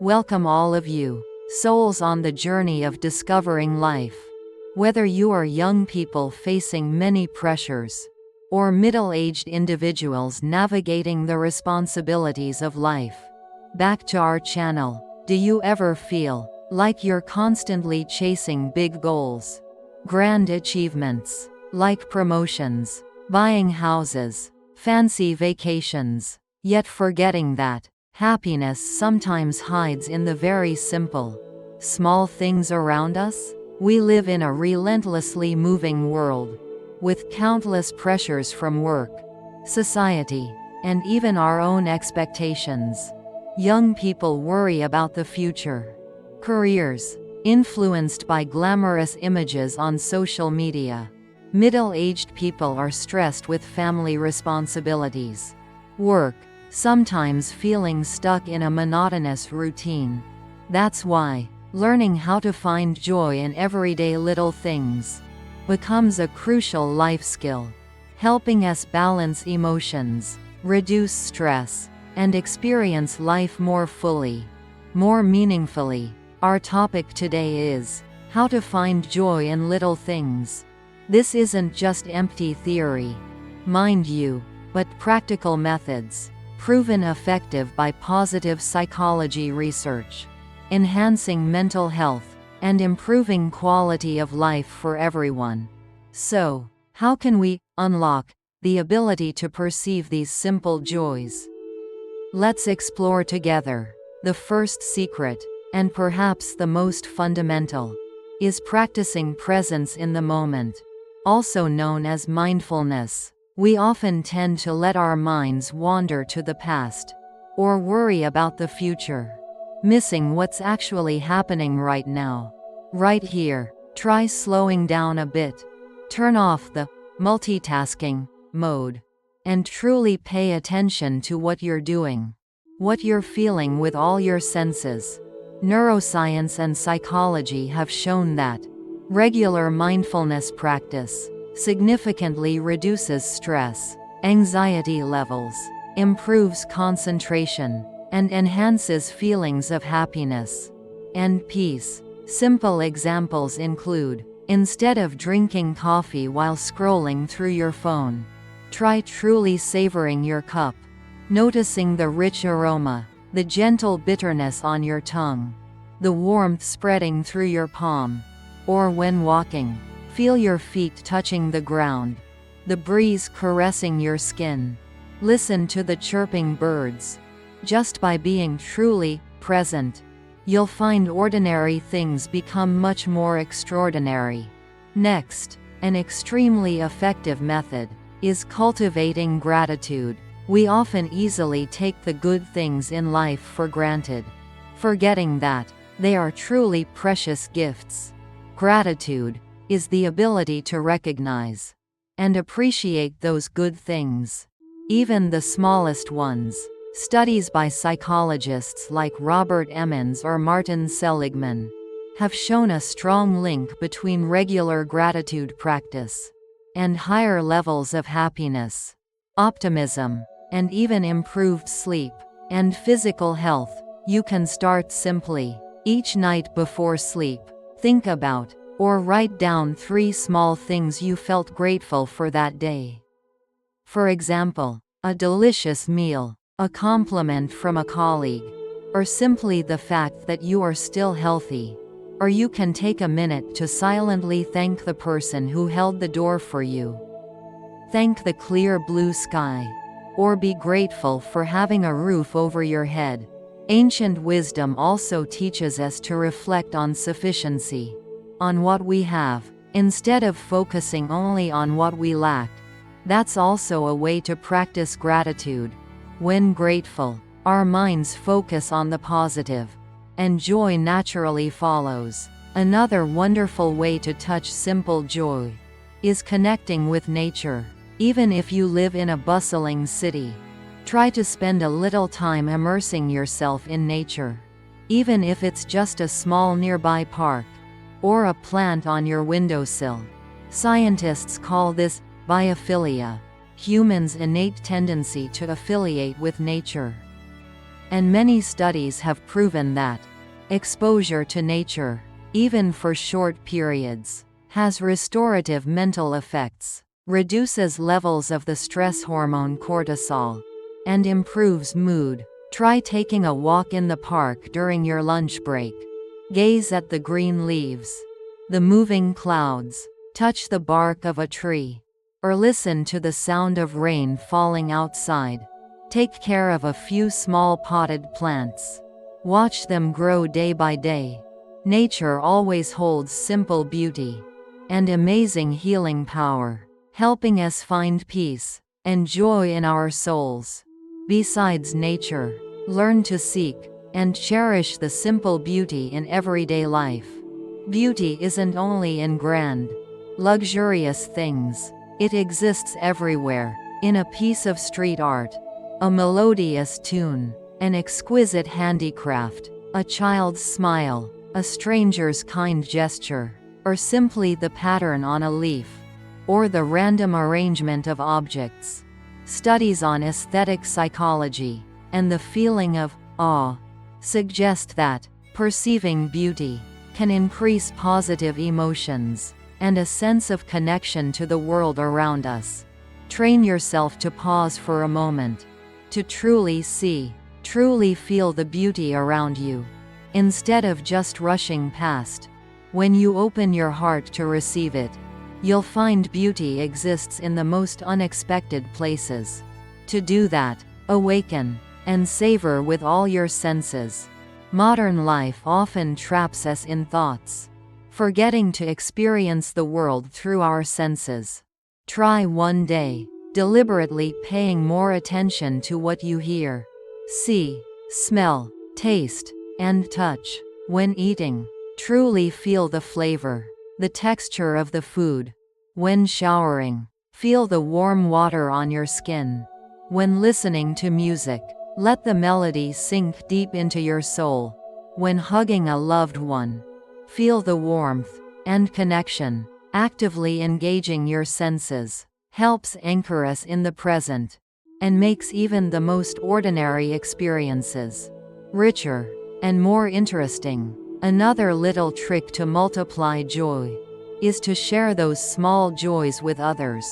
Welcome all of you, souls on the journey of discovering life. Whether you are young people facing many pressures, or middle-aged individuals navigating the responsibilities of life. Back to our channel. Do you ever feel like you're constantly chasing big goals, grand achievements, like promotions, buying houses, fancy vacations, yet forgetting that happiness sometimes hides in the very simple, small things around us? We live in a relentlessly moving world, with countless pressures from work, society, and even our own expectations. Young people worry about the future, careers, influenced by glamorous images on social media. Middle-aged people are stressed with family responsibilities, work, sometimes feeling stuck in a monotonous routine. That's why learning how to find joy in everyday little things becomes a crucial life skill, helping us balance emotions, reduce stress, and experience life more fully, more meaningfully. Our topic today is how to find joy in little things. This isn't just empty theory, mind you, but practical methods, proven effective by positive psychology research, enhancing mental health, and improving quality of life for everyone. So, how can we unlock the ability to perceive these simple joys? Let's explore together. The first secret, and perhaps the most fundamental, is practicing presence in the moment, also known as mindfulness. We often tend to let our minds wander to the past, or worry about the future, missing what's actually happening right now. Right here, try slowing down a bit. Turn off the multitasking mode, and truly pay attention to what you're doing, what you're feeling with all your senses. Neuroscience and psychology have shown that regular mindfulness practice significantly reduces stress, anxiety levels, improves concentration, and enhances feelings of happiness and peace. Simple examples include, instead of drinking coffee while scrolling through your phone, try truly savoring your cup, noticing the rich aroma, the gentle bitterness on your tongue, the warmth spreading through your palm. Or when walking, feel your feet touching the ground, the breeze caressing your skin. Listen to the chirping birds. Just by being truly present, you'll find ordinary things become much more extraordinary. Next, an extremely effective method is cultivating gratitude. We often easily take the good things in life for granted, forgetting that they are truly precious gifts. Gratitude is the ability to recognize and appreciate those good things, even the smallest ones. Studies by psychologists like Robert Emmons or Martin Seligman have shown a strong link between regular gratitude practice and higher levels of happiness, optimism, and even improved sleep and physical health. You can start simply. Each night before sleep, think about or write down 3 small things you felt grateful for that day. For example, a delicious meal, a compliment from a colleague, or simply the fact that you are still healthy. Or you can take a minute to silently thank the person who held the door for you. Thank the clear blue sky, or be grateful for having a roof over your head. Ancient wisdom also teaches us to reflect on sufficiency, on what we have, instead of focusing only on what we lack. That's also a way to practice gratitude. When grateful, our minds focus on the positive, and joy naturally follows. Another wonderful way to touch simple joy is connecting with nature. Even if you live in a bustling city, try to spend a little time immersing yourself in nature. Even if it's just a small nearby park, or a plant on your windowsill. Scientists call this biophilia, humans' innate tendency to affiliate with nature. And many studies have proven that exposure to nature, even for short periods, has restorative mental effects, reduces levels of the stress hormone cortisol, and improves mood. Try taking a walk in the park during your lunch break. Gaze at the green leaves, the moving clouds, touch the bark of a tree, or listen to the sound of rain falling outside. Take care of a few small potted plants. Watch them grow day by day. Nature always holds simple beauty and amazing healing power, helping us find peace and joy in our souls. Besides nature, learn to seek and cherish the simple beauty in everyday life. Beauty isn't only in grand, luxurious things. It exists everywhere, in a piece of street art, a melodious tune, an exquisite handicraft, a child's smile, a stranger's kind gesture, or simply the pattern on a leaf, or the random arrangement of objects. Studies on aesthetic psychology and the feeling of awe suggest that perceiving beauty can increase positive emotions and a sense of connection to the world around us. Train yourself to pause for a moment, to truly see, truly feel the beauty around you, instead of just rushing past. When you open your heart to receive it, you'll find beauty exists in the most unexpected places. To do that, awaken and savor with all your senses. Modern life often traps us in thoughts, forgetting to experience the world through our senses. Try one day, deliberately paying more attention to what you hear, see, smell, taste, and touch. When eating, truly feel the flavor, the texture of the food. When showering, feel the warm water on your skin. When listening to music, let the melody sink deep into your soul. When hugging a loved one, feel the warmth and connection. Actively engaging your senses helps anchor us in the present and makes even the most ordinary experiences richer and more interesting. Another little trick to multiply joy is to share those small joys with others.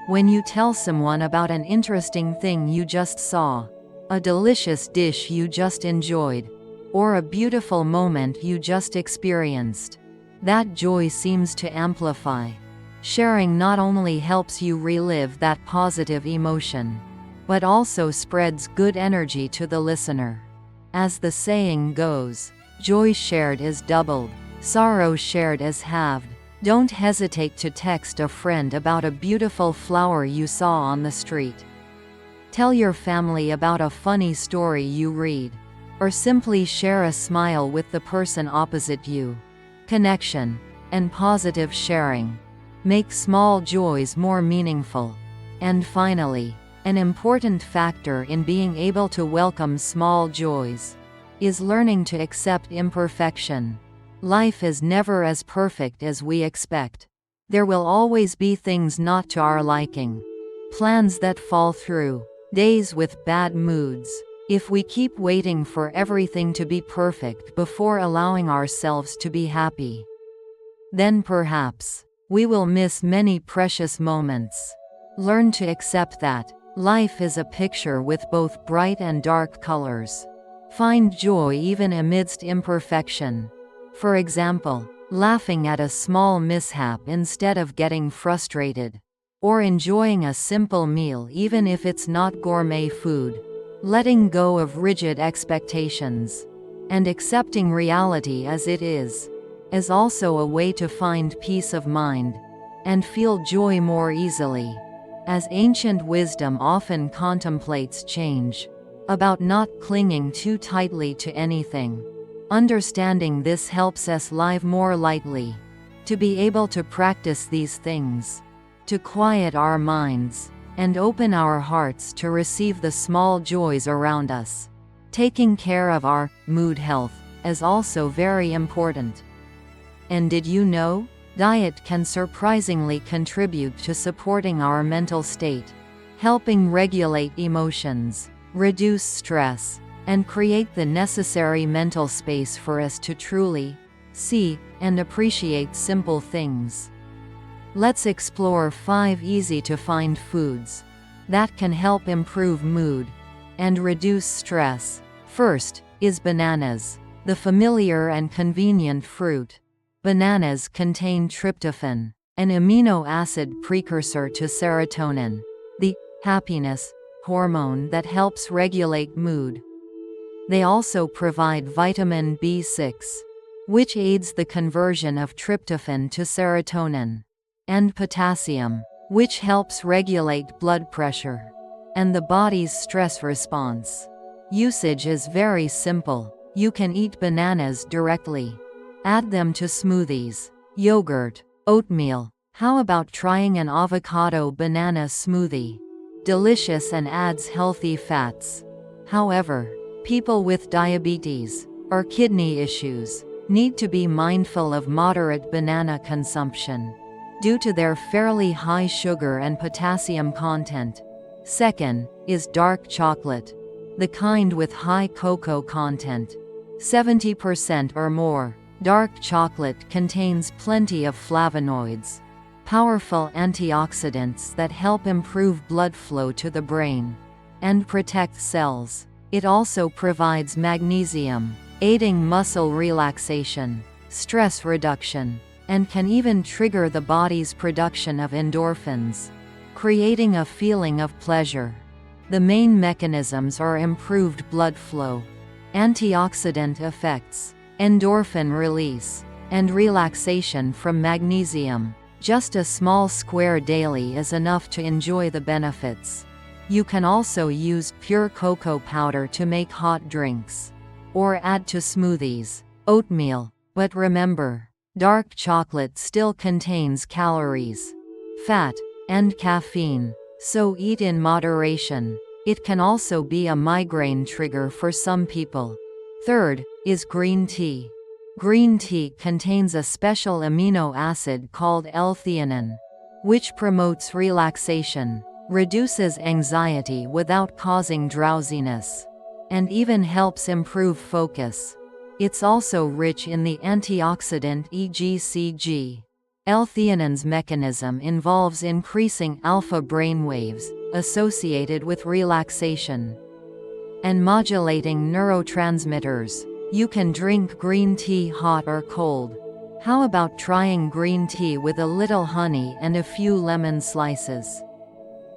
When you tell someone about an interesting thing you just saw, a delicious dish you just enjoyed, or a beautiful moment you just experienced, that joy seems to amplify. Sharing not only helps you relive that positive emotion, but also spreads good energy to the listener. As the saying goes, joy shared is doubled, sorrow shared is halved. Don't hesitate to text a friend about a beautiful flower you saw on the street. Tell your family about a funny story you read, or simply share a smile with the person opposite you. Connection and positive sharing make small joys more meaningful. And finally, an important factor in being able to welcome small joys is learning to accept imperfection. Life is never as perfect as we expect. There will always be things not to our liking, plans that fall through, days with bad moods. If we keep waiting for everything to be perfect before allowing ourselves to be happy, then perhaps we will miss many precious moments. Learn to accept that life is a picture with both bright and dark colors. Find joy even amidst imperfection. For example, laughing at a small mishap instead of getting frustrated, or enjoying a simple meal even if it's not gourmet food. Letting go of rigid expectations and accepting reality as it is also a way to find peace of mind and feel joy more easily. As ancient wisdom often contemplates change, about not clinging too tightly to anything. Understanding this helps us live more lightly. To be able to practice these things, to quiet our minds, and open our hearts to receive the small joys around us. Taking care of our mood health is also very important. And did you know? Diet can surprisingly contribute to supporting our mental state. helping regulate emotions, reduce stress, and create the necessary mental space for us to truly see and appreciate simple things. Let's explore 5 easy-to-find foods that can help improve mood and reduce stress. First is bananas, the familiar and convenient fruit. Bananas contain tryptophan, an amino acid precursor to serotonin, the happiness hormone that helps regulate mood. They also provide vitamin B6, which aids the conversion of tryptophan to serotonin, and potassium, which helps regulate blood pressure and the body's stress response. Usage is very simple. You can eat bananas directly. Add them to smoothies, yogurt, oatmeal. How about trying an avocado banana smoothie? Delicious and adds healthy fats. However, people with diabetes or kidney issues need to be mindful of moderate banana consumption due to their fairly high sugar and potassium content. Second is dark chocolate, the kind with high cocoa content, 70% or more. Dark chocolate contains plenty of flavonoids, powerful antioxidants that help improve blood flow to the brain and protect cells. It also provides magnesium, aiding muscle relaxation, stress reduction, and can even trigger the body's production of endorphins, creating a feeling of pleasure. The main mechanisms are improved blood flow, antioxidant effects, endorphin release, and relaxation from magnesium. Just a small square daily is enough to enjoy the benefits. You can also use pure cocoa powder to make hot drinks, or add to smoothies, oatmeal. But remember, dark chocolate still contains calories, fat, and caffeine, so eat in moderation. It can also be a migraine trigger for some people. Third is green tea. Green tea contains a special amino acid called L-theanine, which promotes relaxation, reduces anxiety without causing drowsiness, and even helps improve focus. It's also rich in the antioxidant EGCG. L-theanine's mechanism involves increasing alpha brainwaves, associated with relaxation, and modulating neurotransmitters. You can drink green tea hot or cold. How about trying green tea with a little honey and a few lemon slices?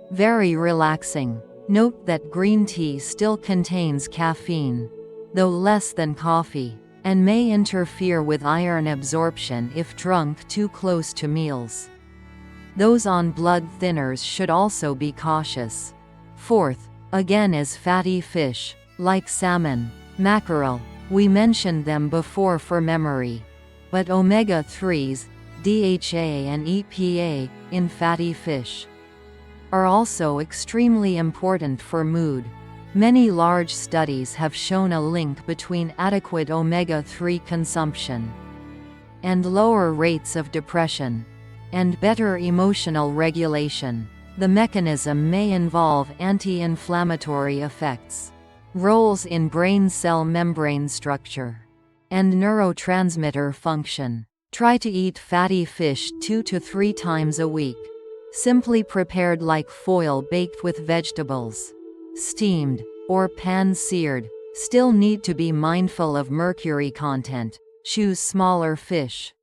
Very relaxing. Note that green tea still contains caffeine, though less than coffee, and may interfere with iron absorption if drunk too close to meals. Those on blood thinners should also be cautious. Fourth, again, is fatty fish, like salmon, mackerel. We mentioned them before for memory. But omega-3s, DHA and EPA, in fatty fish, are also extremely important for mood. Many large studies have shown a link between adequate omega-3 consumption and lower rates of depression and better emotional regulation. The mechanism may involve anti-inflammatory effects, roles in brain cell membrane structure, and neurotransmitter function. Try to eat fatty fish 2 to 3 times a week, simply prepared like foil baked with vegetables, steamed, or pan-seared. Still need to be mindful of mercury content. Choose smaller fish.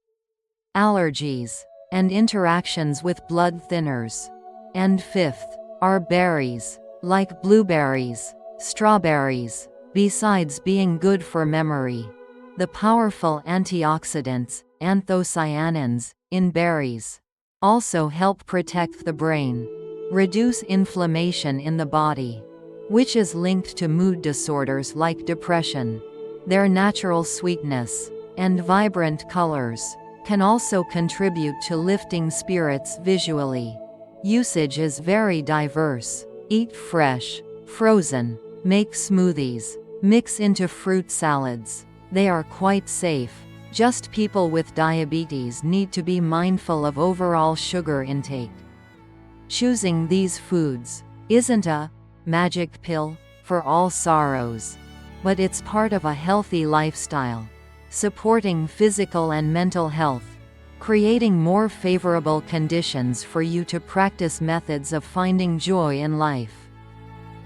Allergies and interactions with blood thinners. And fifth are berries, like blueberries, strawberries. Besides being good for memory, the powerful antioxidants, anthocyanins, in berries also help protect the brain, reduce inflammation in the body, which is linked to mood disorders like depression. Their natural sweetness and vibrant colors can also contribute to lifting spirits visually. Usage is very diverse. Eat fresh, frozen, make smoothies, mix into fruit salads. They are quite safe. Just people with diabetes need to be mindful of overall sugar intake. Choosing these foods isn't a magic pill for all sorrows, but it's part of a healthy lifestyle, supporting physical and mental health, creating more favorable conditions for you to practice methods of finding joy in life.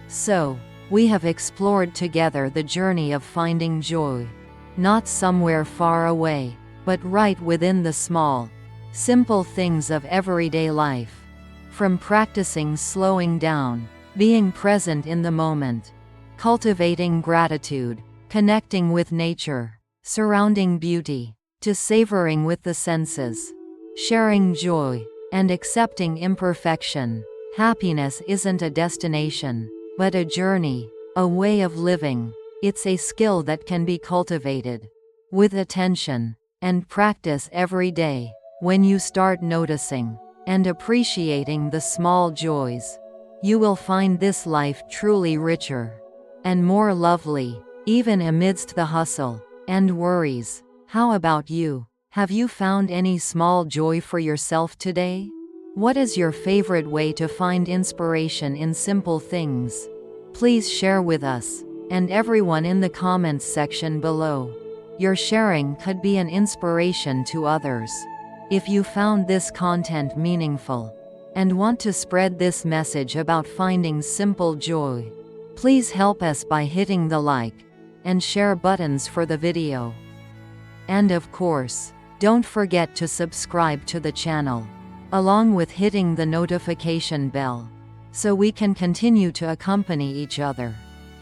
So, we have explored together the journey of finding joy, not somewhere far away, but right within the small, simple things of everyday life. From practicing slowing down, being present in the moment, cultivating gratitude, connecting with nature, surrounding beauty, to savoring with the senses, sharing joy, and accepting imperfection. Happiness isn't a destination, but a journey, a way of living. It's a skill that can be cultivated with attention and practice every day. When you start noticing and appreciating the small joys, you will find this life truly richer and more lovely, even amidst the hustle and worries. How about you? Have you found any small joy for yourself today? What is your favorite way to find inspiration in simple things? Please share with us, and everyone in the comments section below. Your sharing could be an inspiration to others. If you found this content meaningful and want to spread this message about finding simple joy, please help us by hitting the like and share buttons for the video. And of course, don't forget to subscribe to the channel, along with hitting the notification bell, so we can continue to accompany each other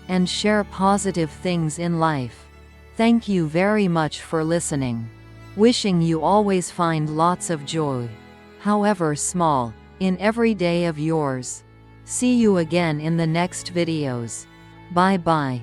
and share positive things in life. Thank you very much for listening. Wishing you always find lots of joy, however small, in every day of yours. See you again in the next videos. Bye bye.